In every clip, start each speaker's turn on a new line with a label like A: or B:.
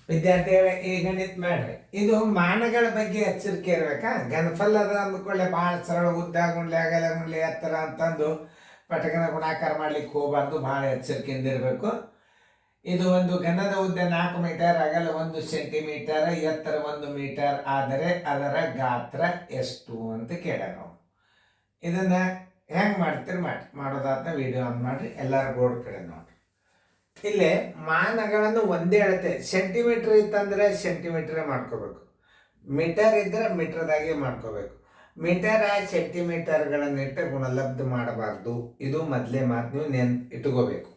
A: ವಿದ್ಯಾರ್ಥಿಗಳೇ ಈ ಗಣಿತ ಮಾಡ್ರಿ. ಇದು ಮಾನಗಳ ಬಗ್ಗೆ ಎಚ್ಚರಿಕೆ ಇರ್ಬೇಕಾ. ಘನಫಲ ಅದ ಅಂದ್ಕೊಳ್ಳೆ ಭಾಳ ಸರಳ ಉದ್ದ ಗುಂಡ್ಲೆ ಅಗಲ ಗುಂಡ್ಲೆ ಎತ್ತರ ಅಂತಂದು ಪಟಕನ ಗುಣಾಕಾರ ಮಾಡ್ಲಿಕ್ಕೆ ಹೋಗಬಾರ್ದು. ಭಾಳ ಎಚ್ಚರಿಕೆಯಿಂದ ಇರಬೇಕು. ಇದು ಒಂದು ಘನದ ಉದ್ದ 4 ಮೀಟರ್, ಅಗಲ 1 ಸೆಂಟಿಮೀಟರ್, ಎತ್ತರ 1 ಮೀಟರ್ ಆದರೆ ಅದರ ಗಾತ್ರ ಎಷ್ಟು ಅಂತ ಕೇಳೋಣ. ಇದನ್ನ ಹೆಂಗ್ ಮಾಡ್ತೀರಿ ಮಾಡೋದಾದ ವಿಡಿಯೋ ಆನ್ ಮಾಡ್ರಿ. ಎಲ್ಲರ ಬೋರ್ಡ್ ಕಡೆ ನೋಡ್ರಿ. ಇಲ್ಲಿ ಮಾನಗಳನ್ನು ಒಂದೇ ಅಳತೆ. ಸೆಂಟಿಮೀಟರ್ ಇತ್ತಂದ್ರೆ ಸೆಂಟಿಮೀಟರ್ ಮಾಡ್ಕೋಬೇಕು, ಮೀಟರ್ ಇದ್ರೆ ಮೀಟರ್ದಾಗೆ ಮಾಡ್ಕೋಬೇಕು. ಮೀಟರ್ ಸೆಂಟಿಮೀಟರ್ಗಳನ್ನಿಟ್ಟು ಗುಣಲಬ್ಧ ಮಾಡಬಾರ್ದು. ಇದು ಮೊದಲೇ ಮಾತು ನೀವು ಇಟ್ಕೋಬೇಕು.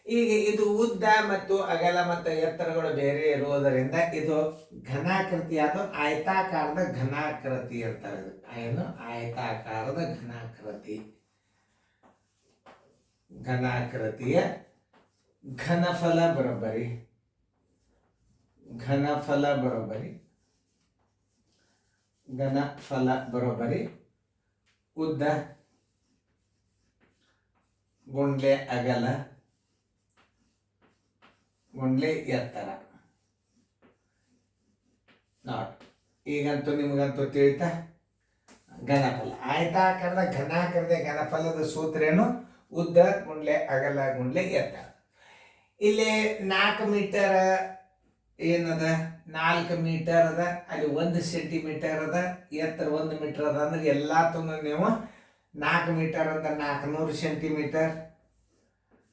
A: ಈಗ ಇದು ಉದ್ದ ಮತ್ತು ಅಗಲ ಮತ್ತು ಎತ್ತರಗಳು ಬೇರೆ ಇರುವುದರಿಂದ ಇದು ಘನಾಕೃತಿ, ಅದು ಆಯತಾಕಾರದ ಘನಾಕೃತಿ ಅಂತಾರೆ. ಇದು ಏನು ಆಯತಾಕಾರದ ಘನಾಕೃತಿ. ಘನಾಕೃತಿಯ ಘನಫಲ ಬರೋಬ್ಬರಿ ಉದ್ದ ಗುಂಡ್ಲೆ ಅಗಲ ಗುಂಡ್ಲೆ ಎತ್ತರ. ನೋಡಿ ಈಗಂತೂ ನಿಮಗಂತೂ ತಿಳಿತಾ ಘನಫಲ ಆಯತಾಕಾರದ ಘನಾಕೃತಿಯ ಘನಫಲದ ಸೂತ್ರ ಏನು? ಉದ್ದ ಗುಂಡ್ಲೆ ಅಗಲ ಗುಂಡ್ಲೆ ಎತ್ತರ. ಇಲ್ಲಿ 4 ಮೀಟರ್ ಏನದ, 4 ಮೀಟರ್ ಅದ, ಅಲ್ಲಿ 1 ಸೆಂಟಿಮೀಟರ್ ಅದ, ಎತ್ತರ 1 ಮೀಟರ್ ಅದ ಅಂದ್ರೆ ಎಲ್ಲ ನೀವು 4 ಮೀಟರ್ ಅಂದ್ರೆ 400 ಸೆಂಟಿಮೀಟರ್.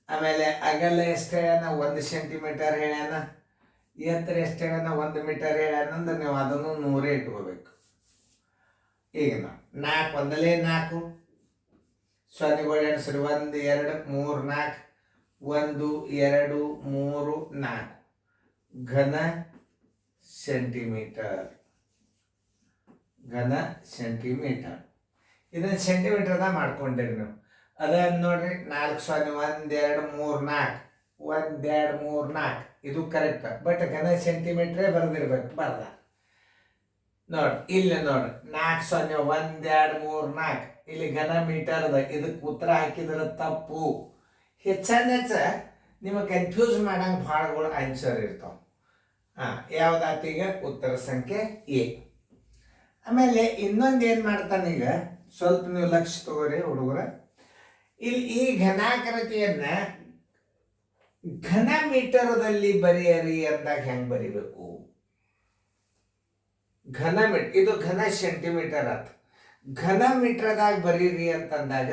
A: ಆಮೇಲೆ ಅಗಲ ಎಷ್ಟು ಹೇಳ್ಯಾನ? 1 ಸೆಂಟಿಮೀಟರ್ ಹೇಳ್ಯಾನ. ಎತ್ತರ ಎಷ್ಟು ಹೇಳ್ಯಾನ? 1 ಮೀಟರ್ ಹೇಳ್ಯಾನ. ಅಂದ್ರೆ ನೀವು ಅದನ್ನು 100 ಇಟ್ಕೋಬೇಕು. ಈಗ ನಾವು 4 ಒಂದಲೇ 4 ಸೊನ್ನೆಗಳು ಎಣಿಸ್ರಿ. 1 2 3 4 1 2 3 4 ಘನ ಸೆಂಟಿಮೀಟರ್. ಇದನ್ನ ಸೆಂಟಿಮೀಟರ್ದಾಗ ಮಾಡ್ಕೊಂಡಿರಿ ನೀವು. ಅದನ್ನ ನೋಡ್ರಿ. 4 0 1 2 3 4 1 2 3 4 ಇದು ಕರೆಕ್ಟ್. ಬಟ್ ಘನ ಸೆಂಟಿಮೀಟ್ರೇ ಬರೆದಿರ್ಬೇಕು. ಬರ್ದ ನೋಡ್ರಿ. ಇಲ್ಲಿ ನೋಡ್ರಿ 4 0 1 2 3 4 ಇಲ್ಲಿ ಘನ ಮೀಟರ್ ಅದ. ಇದಕ್ಕೆ ಉತ್ತರ ಹಾಕಿದ್ರೆ ತಪ್ಪು. ಹೆಚ್ಚಾನೆಚ್ಚ ನಿಮಗೆ ಕನ್ಫ್ಯೂಸ್ ಮಾಡಂಗೆ ಭಾಳಗಳು ಆನ್ಸರ್ ಇರ್ತಾವ. ಯಾವ್ದಾತೀಗ ಉತ್ತರ ಸಂಖ್ಯೆ ಎ. ಆಮೇಲೆ ಇನ್ನೊಂದು ಏನು ಮಾಡ್ತಾನೀಗ, ಸ್ವಲ್ಪ ನೀವು ಲಕ್ಷ ತಗೋರಿ ಹುಡುಗರ. ಇಲ್ಲಿ ಈ ಘನಾಕೃತಿಯನ್ನ ಘನ ಮೀಟರ್ದಲ್ಲಿ ಬರೆಯರಿ ಅಂದಾಗ ಹೆಂಗೆ ಬರಿಬೇಕು? ಘನ ಮೀಟರ್, ಇದು ಘನ ಸೆಂಟಿಮೀಟರ್ ಆತ. ಘನ ಮೀಟರ್ದಾಗ ಬರೀರಿ ಅಂತಂದಾಗ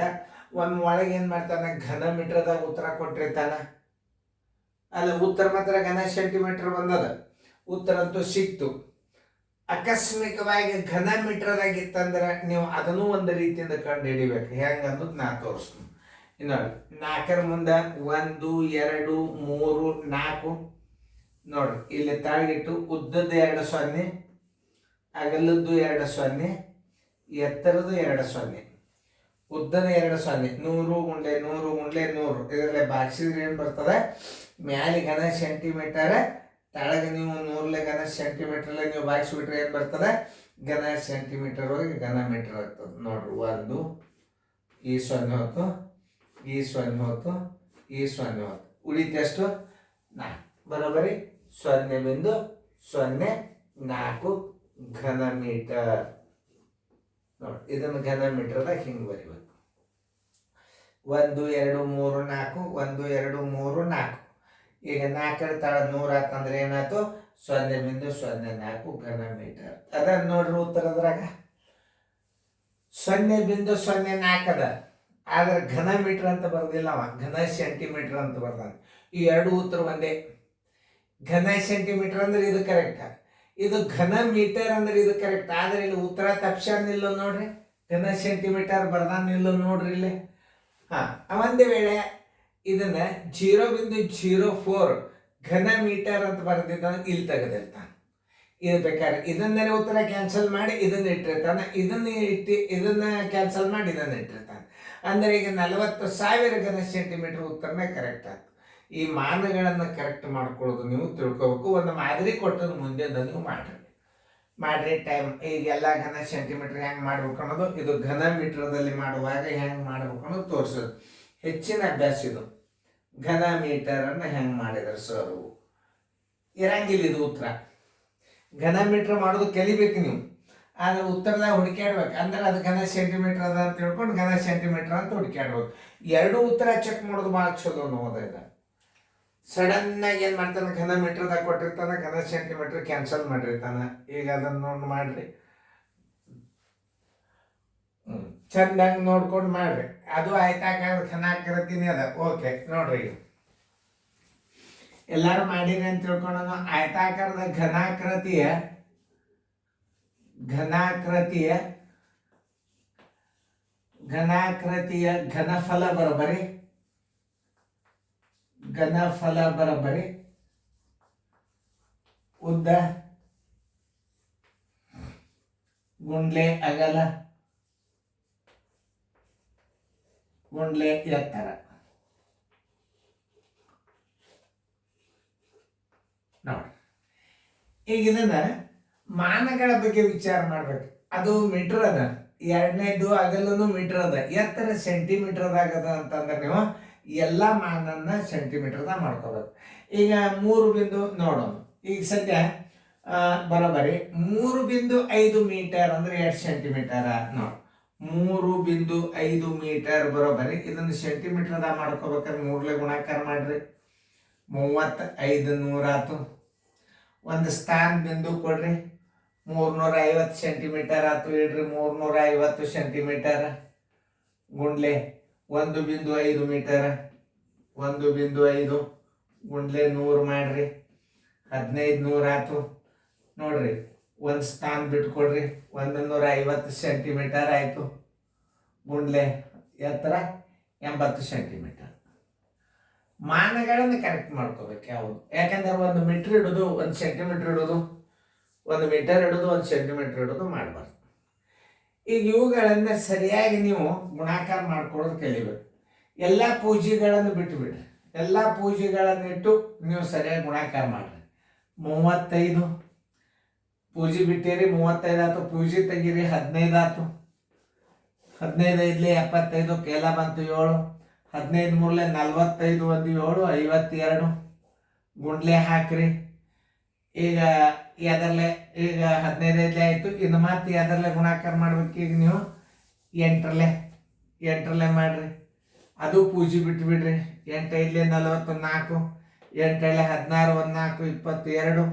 A: ಒಳಗೆ ಏನು ಮಾಡ್ತಾನೆ? ಘನ ಮೀಟರ್ದಾಗ ಉತ್ತರ ಕೊಟ್ಟಿರ್ತಾನ. ಅಲ್ಲ, ಉತ್ತರ ಮಾತ್ರ ಘನ ಸೆಂಟಿಮೀಟರ್ ಬಂದದ. ಉತ್ತರ ಅಂತೂ ಸಿಕ್ತು. ಆಕಸ್ಮಿಕವಾಗಿ ಘನ ಮೀಟರ್ದಾಗ ಇತ್ತಂದ್ರೆ ನೀವು ಅದನ್ನು ಒಂದು ರೀತಿಯಿಂದ ಕಂಡು ಹಿಡಿಬೇಕು. ಹೆಂಗೆ ಅನ್ನೋದು ನಾ ತೋರಿಸ್ತೀನಿ. ನೋಡಿ, 4ರ ಮುಂದೆ 1 2 3 4 ನೋಡ್ರಿ. ಇಲ್ಲಿ ತಾಳಿಗಿಟ್ಟು ಉದ್ದದ್ದು 2 0, ಅಗಲದ್ದು 2 0, ಎತ್ತರದ್ದು 2 0, ಉದ್ದದ 2 0. 100 ಗುಂಡ್ಲೆ 100 ಗುಂಡ್ಲೆ 100. ಇದರಲ್ಲಿ ಬಾಕ್ಸಿದ್ರೆ ಏನು ಬರ್ತದೆ? ಮ್ಯಾಲೆ ಘನ ಸೆಂಟಿಮೀಟರ್, ಕೆಳಗೆ ನೀವು 100 ಘನ ಸೆಂಟಿಮೀಟರ್ಲೆ ನೀವು ಬಾಗಿಸ್ಬಿಟ್ರೆ ಏನು ಬರ್ತದೆ? ಘನ ಸೆಂಟಿಮೀಟರ್ ಹೋಗಿ ಘನ ಮೀಟರ್ ಆಗ್ತದೆ. ನೋಡ್ರಿ, 1 ಈ 0 ಹೊತ್ತು, ಈ 0 ಹೊತ್ತು, ಈ 0 ಹೊತ್ತು. ಉಳಿತೆಷ್ಟು? 4. ಬರೋಬರಿ 0.04 ಘನ ಮೀಟರ್. ನೋಡಿ, ಇದನ್ನು ಘನ ಮೀಟರ್ದಾಗ ಹಿಂಗೆ ಬರಿಬೇಕು. 1 2 3 4 1 2 3 4. ಈಗ 4ರ ತಳ 100 ಆತಂದ್ರೆ ಏನಾಯ್ತು? 0.04 ಘನ ಮೀಟರ್. ಅದನ್ನ ನೋಡ್ರಿ ಉತ್ತರದ್ರಾಗ 0.04 ಅದ. ಆದ್ರೆ ಘನ ಮೀಟರ್ ಅಂತ ಬರ್ದಿಲ್ಲ ಅವ, ಘನ ಸೆಂಟಿಮೀಟರ್ ಅಂತ ಬರ್ದಾನ. ಈ ಎರಡು ಉತ್ತರ ಒಂದೇ. ಘನ ಸೆಂಟಿಮೀಟರ್ ಅಂದ್ರೆ ಇದು ಕರೆಕ್ಟ್, ಇದು ಘನ ಮೀಟರ್ ಅಂದ್ರೆ ಇದು ಕರೆಕ್ಟ್. ಆದ್ರೆ ಇಲ್ಲಿ ಉತ್ತರ ತಪ್ಸಾನಿಲ್ಲ ನೋಡ್ರಿ. ಘನ ಸೆಂಟಿಮೀಟರ್ ಬರ್ದಾನಿಲ್ಲ ನೋಡ್ರಿ ಇಲ್ಲಿ. ಒಂದೇ ವೇಳೆ ಇದನ್ನ 0.04 ಘನ ಮೀಟರ್ ಅಂತ ಬರೆದಿದ್ದ ಇಲ್ಲಿ ತೆಗೆದಿರ್ತಾನೆ. ಇದು ಬೇಕಾದ್ರೆ ಇದನ್ನೇ ಉತ್ತರ ಕ್ಯಾನ್ಸಲ್ ಮಾಡಿ ಇದನ್ನ ಇಟ್ಟಿರ್ತಾನೆ, ಇದನ್ನ ಕ್ಯಾನ್ಸಲ್ ಮಾಡಿ ಇದನ್ನ ಇಟ್ಟಿರ್ತಾನೆ. ಅಂದ್ರೆ ಈಗ 40,000 ಘನ ಸೆಂಟಿಮೀಟರ್ ಉತ್ತರನೇ ಕರೆಕ್ಟ್ ಆಗ್ತದೆ. ಈ ಮಾನಗಳನ್ನು ಕರೆಕ್ಟ್ ಮಾಡ್ಕೊಳ್ಳೋದು ನೀವು ತಿಳ್ಕೊಬೇಕು. ಒಂದು ಮಾದರಿ ಕೊಟ್ಟದ್ದು ಮುಂದೆ ನೀವು ಮಾಡ್ರಿ ಟೈಮ್. ಈಗ ಎಲ್ಲ ಘನ ಸೆಂಟಿಮೀಟರ್ ಹೆಂಗೆ ಮಾಡ್ಬೇಕು ಅನ್ನೋದು, ಇದು ಘನ ಮೀಟರ್ದಲ್ಲಿ ಮಾಡುವಾಗ ಹೆಂಗೆ ಮಾಡ್ಬೇಕು ಅನ್ನೋದು ತೋರಿಸೋದು ಹೆಚ್ಚಿನ ಅಭ್ಯಾಸ. ಇದು ಘನ ಮೀಟರನ್ನು ಹೆಂಗೆ ಮಾಡಿದ್ರು ಸರ್ ಇರಂಗಿಲ್ಲ ಇದು ಉತ್ತರ. ಘನ ಮೀಟ್ರ್ ಮಾಡೋದು ಕಲಿಬೇಕು ನೀವು, ಆದ್ರೆ ಉತ್ತರದಾಗ ಹುಡುಕ್ಯಾಡ್ಬೇಕು. ಅಂದ್ರೆ ಅದು ಘನ ಸೆಂಟಿಮೀಟರ್ ಅದ ಅಂತ ತಿಳ್ಕೊಂಡು ಘನ ಸೆಂಟಿಮೀಟರ್ ಅಂತ ಹುಡುಕ್ಯಾಡ್ಬೇಕು. ಎರಡು ಉತ್ತರ ಚೆಕ್ ಮಾಡೋದು ಭಾಳ ಚಲೋ ನೋಡಿದ. ಸಡನ್ನಾಗಿ ಏನು ಮಾಡ್ತಾನೆ, ಘನ ಮೀಟ್ರದಾಗ ಕೊಟ್ಟಿರ್ತಾನೆ, ಘನ ಸೆಂಟಿಮೀಟರ್ ಕ್ಯಾನ್ಸಲ್ ಮಾಡಿರ್ತಾನೆ. ಈಗ ಅದನ್ನು ನೋಡಿ ಮಾಡ್ರಿ, ಚೆಂದಾಗಿ ನೋಡ್ಕೊಂಡು ಮಾಡ್ರಿ. ಅದು ಆಯ್ತಾಕಾರ ಘನಾಕೃತಿನೇ ಅದ. ಓಕೆ ನೋಡ್ರಿ, ಎಲ್ಲರೂ ಮಾಡಿರಿ ಅಂತ ತಿಳ್ಕೊಂಡು ಆಯ್ತಾಕಾರದ ಘನಾಕೃತಿಯ ಘನಫಲ ಬರೋಬರಿ ಉದ್ದ ಗುಂಡ್ಲೆ ಅಗಲ ಗುಂಡ್ಲೆ ಎತ್ತರ. ನೋಡಿ, ಈಗ ಇದನ್ನ ಮಾನಗಳ ಬಗ್ಗೆ ವಿಚಾರ ಮಾಡ್ಬೇಕು. ಅದು ಮೀಟರ್ ಅದ, ಎರಡನೇದು ಅಗಲನು ಮೀಟರ್ ಅದ, ಎತ್ತರ ಸೆಂಟಿಮೀಟರ್ದಾಗ ಅದ ಅಂತಂದ್ರೆ ನೀವು ಎಲ್ಲ ಮಾನನ್ನ ಸೆಂಟಿಮೀಟರ್ದಾಗ ಮಾಡ್ಕೋಬೇಕು. ಈಗ 3 ಬಿಂದು ನೋಡೋಣ. ಈಗ ಸದ್ಯ ಬರೋಬರಿ 3.5 ಮೀಟರ್ ಅಂದ್ರೆ 2 ಸೆಂಟಿಮೀಟರ್ ನೋಡಿ. 3.5 ಮೀಟರ್ ಬರೋಬರಿ. ಇದನ್ನು ಸೆಂಟಿಮೀಟರ್ದಾಗ ಮಾಡ್ಕೋಬೇಕಾದ್ರೆ 3ಲೆ ಗುಣಾಕಾರ ಮಾಡ್ರಿ, 3500 ಆಯ್ತು. ಒಂದು ಸ್ಥಾನ ಬಿಂದು ಕೊಡ್ರಿ, 350 ಸೆಂಟಿಮೀಟರ್ ಆಯ್ತು. ಇಡ್ರಿ 350 ಸೆಂಟಿಮೀಟರ್ ಗುಂಡ್ಲೆ 1.5 ಮೀಟರ್, 1.5 ಗುಂಡ್ಲೆ 100 ಮಾಡ್ರಿ, 1500 ಆಯ್ತು. ನೋಡ್ರಿ, ಒಂದು ಸ್ಥಾನ ಬಿಟ್ಕೊಡ್ರಿ, 150 ಸೆಂಟಿಮೀಟರ್ ಆಯಿತು. ಗುಂಡ್ಲೆ ಎತ್ತರ 80 ಸೆಂಟಿಮೀಟರ್. ಮಾನಗಳನ್ನು ಕರೆಕ್ಟ್ ಮಾಡ್ಕೋಬೇಕು ಯಾವುದು, ಯಾಕಂದ್ರೆ 1 ಮೀಟರ್ ಇಡೋದು, 1 ಸೆಂಟಿಮೀಟರ್ ಇಡೋದು, 1 ಮೀಟರ್ ಇಡೋದು, 1 ಸೆಂಟಿಮೀಟರ್ ಇಡೋದು ಮಾಡಬಾರ್ದು. ಈಗ ಇವುಗಳನ್ನು ಸರಿಯಾಗಿ ನೀವು ಗುಣಾಕಾರ ಮಾಡ್ಕೊಳ್ಳೋದು ಕಲಿಬೇಕು. ಎಲ್ಲ ಪೂಜಿಗಳನ್ನು ಬಿಟ್ಟುಬಿಡ್ರಿ, ಎಲ್ಲ ಪೂಜಿಗಳನ್ನಿಟ್ಟು ನೀವು ಸರಿಯಾಗಿ ಗುಣಾಕಾರ ಮಾಡಿರಿ. 35 ಪೂಜಿ ಬಿಟ್ಟಿರಿ, 35 ಆಯ್ತು. ಪೂಜಿ ತೆಗೀರಿ, 15 ಆಯ್ತು. 15 5 75, ಕೇಲ ಬಂತು 7. 15 3 45, 1 7, 52 ಗುಂಡ್ಲೆ ಹಾಕ್ರಿ. ಈಗ ಎದರ್ಲೆ, ಈಗ 15 5 ಆಯಿತು. ಇನ್ನು ಮತ್ತೆ ಎದರ್ಲೆ ಗುಣಾಕಾರ ಮಾಡ್ಬೇಕು. ಈಗ ನೀವು 8ರಲ್ಲೇ ಮಾಡ್ರಿ. ಅದು ಪೂಜಿ ಬಿಟ್ಬಿಡ್ರಿ. 8 5 44, 8 7 16, 1 4 22,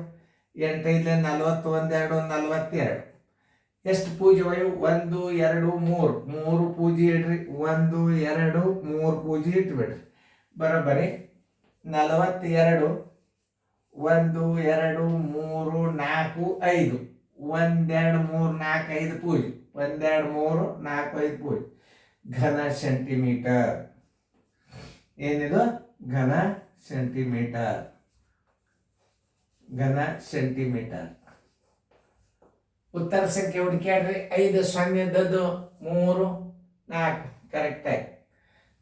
A: 8 5 40, 1 2 42. ಎಷ್ಟು ಪೂಜೆ ಒಯ್ಯು? 1 2 3 ಪೂಜೆ ಇಡ್ರಿ. 1 2 3 ಪೂಜೆ ಇಟ್ಬಿಡ್ರಿ. ಬರೋಬ್ಬರಿ 42, 1 2 3 4 5, 1 2 3 4 5 ಪೂಜೆ, 1 2 3 4 5 ಪೂಜೆ. ಘನ ಸೆಂಟಿಮೀಟರ್. ಏನಿದು? ಘನ ಸೆಂಟಿಮೀಟರ್. ಉತ್ತರ ಸಂಖ್ಯೆ ಹುಡುಕ್ಯಾಡ್ರಿ. 5 0 3 4 ಕರೆಕ್ಟ್ ಆಗಿ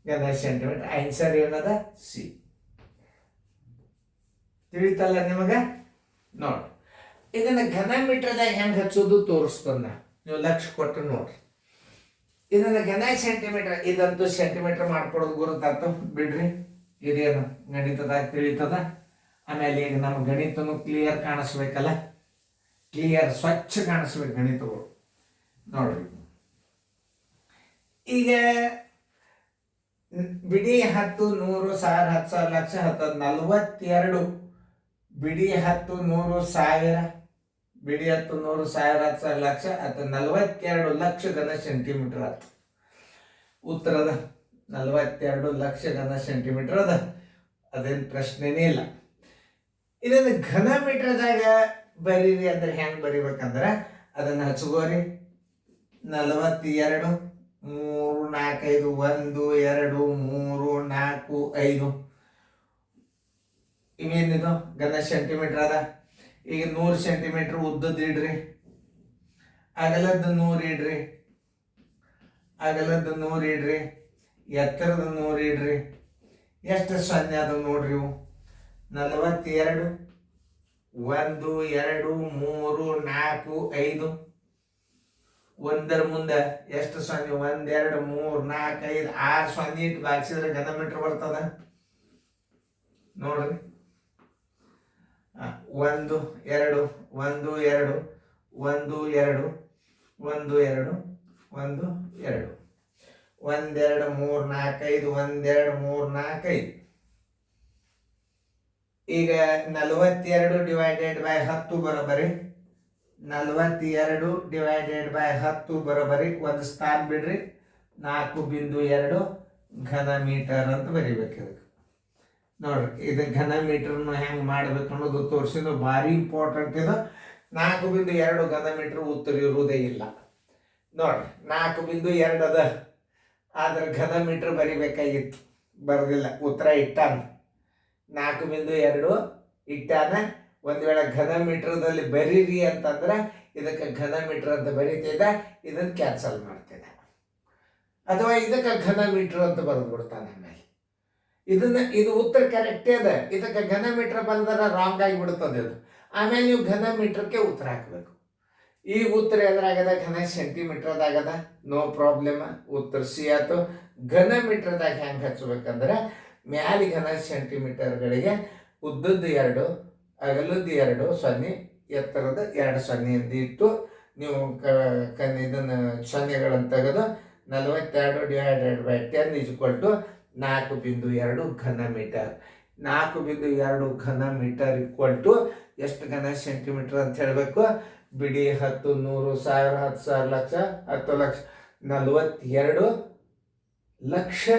A: ಘನ ಸೆಂಟಿಮೀಟರ್. ಆನ್ಸರ್ ಏನದ? ಸಿ. ತಿಳಿತಲ್ಲ ನಿಮಗ? ನೋಡಿ, ಇದನ್ನ ಘನ ಮೀಟರ್ದಾಗ ಹೆಂಗೆ ಹಚ್ಚೋದು ತೋರಿಸ್ತಾನ. ನೀವು ಲಕ್ಷ ಕೊಟ್ಟು ನೋಡ್ರಿ. ಇದನ್ನ ಘನ ಸೆಂಟಿಮೀಟರ್, ಇದಂತೂ ಸೆಂಟಿಮೀಟರ್ ಮಾಡ್ಕೊಡೋದು ಗುರುತಾತು ಬಿಡ್ರಿ. ಇದೇನು ಗಣಿತದಾಗ ತಿಳಿತದ. ಆಮೇಲೆ ಈಗ ನಮ್ಮ ಗಣಿತನು ಕ್ಲಿಯರ್ ಕಾಣಿಸ್ಬೇಕಲ್ಲ, ಕ್ಲಿಯರ್ ಸ್ವಚ್ಛ ಕಾಣಿಸ್ಬೇಕು ಗಣಿತಗಳು. ನೋಡ್ರಿ, ಈಗ ಬಿಡಿ 10 100 1000 10,000 ಲಕ್ಷ 10 42 ಬಿಡಿ 10 100 1000 ಬಿಡಿ 10 100 1000 10,000 ಲಕ್ಷ 42 ಲಕ್ಷ ಘನ ಸೆಂಟಿಮೀಟರ್ ಆಯ್ತು. ಉತ್ತರದ 42 ಲಕ್ಷ ಘನ ಸೆಂಟಿಮೀಟರ್ ಅದ. ಅದೇನು ಪ್ರಶ್ನೆನೇ ಇಲ್ಲ. ಇದನ್ನು ಘನ ಮೀಟರ್ದಾಗ ಬರೀರಿ ಅಂದ್ರೆ ಹೆಂಗೆ ಬರಿಬೇಕಂದ್ರೆ ಅದನ್ನು ಹಚ್ಕೋರಿ. 42 3 4 5 1 2 3 4 5 ಇವೇನಿದು ಘನ ಸೆಂಟಿಮೀಟರ್ ಅದ. ಈಗ 100 ಸೆಂಟಿಮೀಟರ್ ಉದ್ದದ್ದು ಇಡ್ರಿ, ಅಗಲದ್ದು 100 ಇಡ್ರಿ, ಅಗಲದ್ದು 100 ಇಡ್ರಿ, ಎತ್ತರದ 100 ಇಡ್ರಿ. ಎಷ್ಟು ಸೊನ್ನೆ ಅದು ನೋಡ್ರಿ. 42 1 2 3 4 5 ಒಂದರ ಮುಂದೆ ಎಷ್ಟು ಸೊನ್ನೆ? 1 2 3 4 5 6 ಸೊನ್ನೆ ಇಟ್ಟು ಬಾಗಿಸಿದ್ರೆ ಘನ ಮೀಟರ್ ಬರ್ತದ ನೋಡ್ರಿ. 1 2 1 2 1 2 1 2 1 2 1 2 3 4 5 1 2 3 4 5. ಈಗ 42 ಡಿವೈಡೆಡ್ ಬೈ 10 ಬರೋಬರಿ 42 ಡಿವೈಡೆಡ್ ಬೈ 10 ಬರೋಬರಿ ಒಂದು ಸ್ಥಾನ ಬಿಡ್ರಿ 4.2 ಘನ ಮೀಟರ್ ಅಂತ ಬರಿಬೇಕು. ಇದಕ್ಕೆ ನೋಡ್ರಿ ಇದು ಘನ ಮೀಟರ್ನು ಹೆಂಗೆ ಮಾಡ್ಬೇಕು ಅನ್ನೋದು ತೋರಿಸಿದ್ದು ಭಾರಿ ಇಂಪಾರ್ಟೆಂಟ್. ಇದು 4.2 ಘನ ಮೀಟರ್ ಉತ್ತರ ಇರುವುದೇ ಇಲ್ಲ. ನೋಡ್ರಿ 4.2 ಅದ, ಆದ್ರೆ ಘನ ಮೀಟರ್ ಬರಿಬೇಕಾಗಿತ್ತು, ಬರೋದಿಲ್ಲ. ಉತ್ತರ ಇಟ್ಟಾನ 4.2 ಇಟ್ಟಾನ. ಒಂದು ವೇಳೆ ಘನ ಮೀಟರ್ದಲ್ಲಿ ಬರೀರಿ ಅಂತಂದ್ರೆ ಇದಕ್ಕೆ ಘನ ಮೀಟರ್ ಅಂತ ಬರೀತಿದ್ದ, ಇದನ್ನು ಕ್ಯಾನ್ಸಲ್ ಮಾಡ್ತಿದ್ದ. ಅಥವಾ ಇದಕ್ಕೆ ಘನ ಮೀಟರ್ ಅಂತ ಬರೆದು ಬಿಡ್ತಾನೆ. ಆಮೇಲೆ ಇದು ಉತ್ತರ ಕರೆಕ್ಟೇ ಅದ, ಇದಕ್ಕೆ ಘನ ಮೀಟರ್ ಬಂದ್ರೆ ರಾಂಗ್ ಆಗಿ ಬಿಡ್ತದೆ ಇದು. ಆಮೇಲೆ ನೀವು ಘನ ಮೀಟರ್ಗೆ ಉತ್ತರ ಹಾಕಬೇಕು. ಈ ಉತ್ತರ ಎದ್ರಾಗದ ಘನ ಸೆಂಟಿಮೀಟರ್ದಾಗದ, ನೋ ಪ್ರಾಬ್ಲಮ್, ಉತ್ತರ ಸಿ ಆಯ್ತು. ಘನ ಮೀಟರ್ದಾಗ ಹೆಂಗೆ ಹಚ್ಬೇಕಂದ್ರೆ ಮ್ಯಾಲಿ ಘನ ಸೆಂಟಿಮೀಟರ್ಗಳಿಗೆ ಉದ್ದದ್ದು 2, ಅಗಲದ್ದು 2 0, ಎತ್ತರದ 2 0 ಎಂದು ಇಟ್ಟು ನೀವು ಇದನ್ನು ಸೊನ್ನೆಗಳನ್ನು ತೆಗೆದು 42 ಡಿವೈಡೆಡ್ ಬೈ 10 = 4.2 ಘನ ಮೀಟರ್. 4.2 ಘನ ಮೀಟರ್ = ಎಷ್ಟು ಘನ ಸೆಂಟಿಮೀಟರ್ ಅಂತ ಹೇಳಬೇಕು? ಬಿಡಿ 10 100 1000 10,000 ಲಕ್ಷ 10 ಲಕ್ಷ 42 ಲಕ್ಷ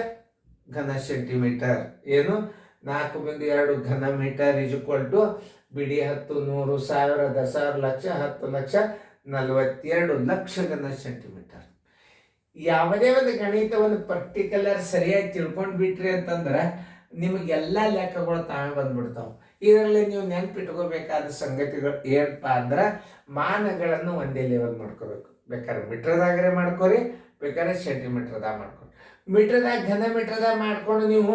A: ಘನ ಸೆಂಟಿಮೀಟರ್. ಏನು? 4.2 ಘನ ಮೀಟರ್ = ಬಿಡಿ 10 100 1000 10,000 ಲಕ್ಷ 10 ಲಕ್ಷ 42 ಲಕ್ಷ ಘನ ಸೆಂಟಿಮೀಟರ್. ಯಾವುದೇ ಒಂದು ಗಣಿತವನ್ನು ಪರ್ಟಿಕ್ಯುಲರ್ ಸರಿಯಾಗಿ ತಿಳ್ಕೊಂಡು ಬಿಟ್ರಿ ಅಂತಂದ್ರೆ ನಿಮಗೆಲ್ಲ ಲೆಕ್ಕಗಳು ತಾವೇ ಬಂದ್ಬಿಡ್ತಾವೆ. ಇದರಲ್ಲಿ ನೀವು ನೆನ್ಪಿಟ್ಕೋಬೇಕಾದ ಸಂಗತಿಗಳು ಏನಪ್ಪ ಅಂದ್ರೆ ಮಾನಗಳನ್ನು ಒಂದೇ ಲೆವೆಲ್ ಮಾಡ್ಕೋಬೇಕು. ಬೇಕಾದ್ರೆ ಮೀಟ್ರದಾಗರೆ ಮಾಡ್ಕೊರಿ, ಬೇಕಾದ್ರೆ ಸೆಂಟಿಮೀಟರ್ದಾಗ ಮಾಡ್ಕೊರಿ. ಮೀಟ್ರದಾಗ ಘನ ಮೀಟ್ರದಾಗ ಮಾಡ್ಕೊಂಡು ನೀವು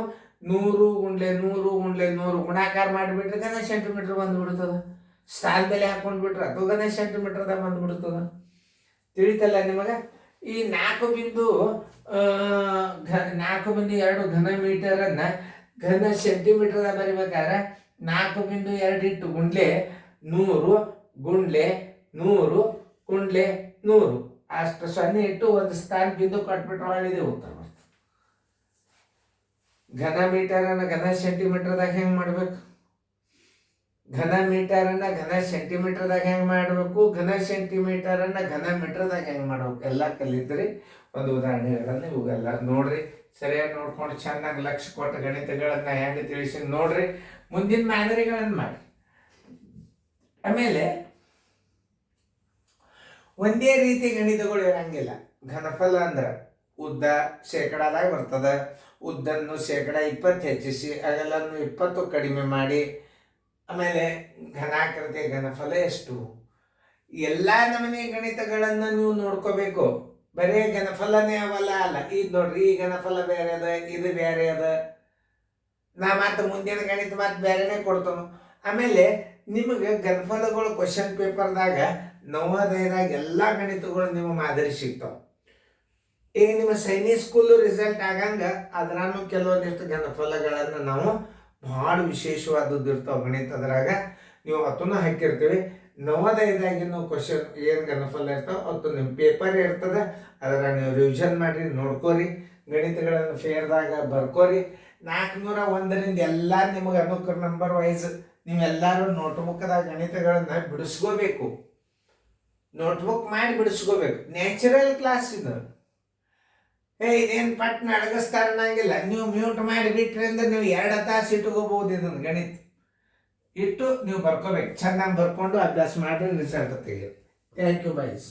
A: 100 × 100 × 100 ಗುಣಾಕಾರ ಮಾಡಿಬಿಟ್ರೆ ಘನ ಸೆಂಟಿಮೀಟರ್ ಬಂದುಬಿಡ್ತದೆ. ಸ್ಥಾನದಲ್ಲಿ ಹಾಕೊಂಡು ಬಿಟ್ರೆ ಅದು ಘನ ಸೆಂಟಿಮೀಟರ್ದಾಗ ಬಂದುಬಿಡ್ತದೆ. ತಿಳಿತಲ್ಲ ನಿಮಗೆ? ಈ 4.2 ಘನ ಮೀಟರನ್ನು ಘನ ಸೆಂಟಿಮೀಟರ್ದಾಗ ಬರಿಬೇಕಾದ್ರೆ 4.2 ಇಟ್ಟು ಗುಂಡ್ಲೆ 100 ಗುಂಡ್ಲೆ 100 ಗುಂಡ್ಲೆ 100 ಅಷ್ಟು ಸೊನ್ನೆ ಇಟ್ಟು ಒಂದು ಸ್ಥಾನ ಬಿಂದು ಕೊಟ್ಬಿಟ್ರೆ ಒಳ್ಳೆಯದೇ ಉತ್ತರ ಬರ್ತದೆ. ಘನ ಮೀಟರನ್ನು ಘನ ಸೆಂಟಿಮೀಟರ್ದಾಗ ಹೆಂಗೆ ಮಾಡಬೇಕು? ಘನ ಮೀಟರನ್ನು ಘನ ಸೆಂಟಿಮೀಟರ್ದಾಗ ಹೆಂಗೆ ಮಾಡಬೇಕು? ಘನ ಸೆಂಟಿಮೀಟರನ್ನು ಘನ ಮೀಟರ್ದಾಗ ಹೆಂಗೆ ಮಾಡ್ಬೇಕು ಎಲ್ಲ ಕಲಿತ್ರಿ. ಒಂದು ಉದಾಹರಣೆಗಳನ್ನು ಇವೆಲ್ಲ ನೋಡ್ರಿ, ಸರಿಯಾಗಿ ನೋಡ್ಕೊಂಡು ಚೆನ್ನಾಗಿ ಲಕ್ಷ್ಯ ಕೊಟ್ಟು ಗಣಿತಗಳನ್ನು ಹೆಂಗೆ ತಿಳಿಸಿ ನೋಡ್ರಿ. ಮುಂದಿನ ಮಾದರಿಗಳನ್ನು ಮಾಡಿ. ಆಮೇಲೆ ಒಂದೇ ರೀತಿ ಗಣಿತಗಳು ಇರಂಗಿಲ್ಲ. ಘನಫಲ ಅಂದ್ರೆ ಉದ್ದ ಶೇಕಡಾದಾಗ ಬರ್ತದೆ. ಉದ್ದನ್ನು 20% ಹೆಚ್ಚಿಸಿ ಅಗಲನ್ನು 20 ಕಡಿಮೆ ಮಾಡಿ ಆಮೇಲೆ ಘನಾಕೃತಿಯ ಘನಫಲ ಎಷ್ಟು? ಎಲ್ಲ ನಮೂನೆ ಗಣಿತಗಳನ್ನು ನೀವು ನೋಡ್ಕೋಬೇಕು. ಬರೀ ಘನಫಲನೇ ಅವಲ್ಲ ಅಲ್ಲ. ಇದು ನೋಡ್ರಿ, ಈ ಘನಫಲ ಬೇರೆ ಅದ, ಇದು ಬೇರೆ ಅದ. ನಾ ಮತ್ತೆ ಮುಂದಿನ ಗಣಿತ ಮತ್ತೆ ಬೇರೆನೇ ಕೊಡ್ತಾನು. ಆಮೇಲೆ ನಿಮಗೆ ಘನಫಲಗಳು ಕ್ವಶನ್ ಪೇಪರ್ದಾಗ ನವೋದಯದಾಗ ಎಲ್ಲ ಗಣಿತಗಳು ನಿಮ್ಮ ಮಾದರಿ ಸಿಗ್ತಾವೆ. ಈಗ ನಿಮ್ಮ ಸೈನಿಕ್ ಸ್ಕೂಲ್ ರಿಸಲ್ಟ್ ಆಗಂಗ ಅದ್ರಾನು ಕೆಲವೊಂದಿಷ್ಟು ಘನಫಲಗಳನ್ನು ನಾವು ಭಾಳ ವಿಶೇಷವಾದದ್ದು ಇರ್ತಾವೆ ಗಣಿತದ್ರಾಗ. ನೀವು ಅದನ್ನು ಹಾಕಿರ್ತೀವಿ. ನವೋದಯದಾಗಿನ ಕ್ವಶನ್ ಏನು ಘನಫಲ ಇರ್ತಾವೆ ಅವತ್ತು ನಿಮ್ಮ ಪೇಪರ್ ಇರ್ತದೆ. ಅದರ ನೀವು ರಿವಿಷನ್ ಮಾಡಿ ನೋಡ್ಕೋರಿ. ಗಣಿತಗಳನ್ನು ಫೇರ್ದಾಗ ಬರ್ಕೋರಿ. 401 ಎಲ್ಲ ನಿಮಗೆ ಅನುಕ್ರ ನಂಬರ್ ವೈಸ್ ನೀವೆಲ್ಲರೂ ನೋಟ್ಬುಕ್ದಾಗ ಗಣಿತಗಳನ್ನು ಬಿಡಿಸ್ಕೋಬೇಕು. ನೋಟ್ಬುಕ್ ಮಾಡಿ ಬಿಡಿಸ್ಕೋಬೇಕು. ನ್ಯಾಚುರಲ್ ಕ್ಲಾಸ್ ಇದು. ಇದೇನು ಪಟ್ನ ಅಡಗಿಸ್ತಾರೆ ಅನ್ನಂಗಿಲ್ಲ. ನೀವು ಮ್ಯೂಟ್ ಮಾಡಿ ಬಿಟ್ರಿ ಅಂದ್ರೆ ನೀವು 2 ತಾಸು ಇಟ್ಕೋಬಹುದು. ಇದನ್ನು ಗಣಿತ ಇಟ್ಟು ನೀವು ಬರ್ಕೋಬೇಕು. ಚೆನ್ನಾಗಿ ಬರ್ಕೊಂಡು ಅಭ್ಯಾಸ ಮಾಡಿ ರಿಸಲ್ಟ್ ತೆಗೀರಿ. Thank you byes.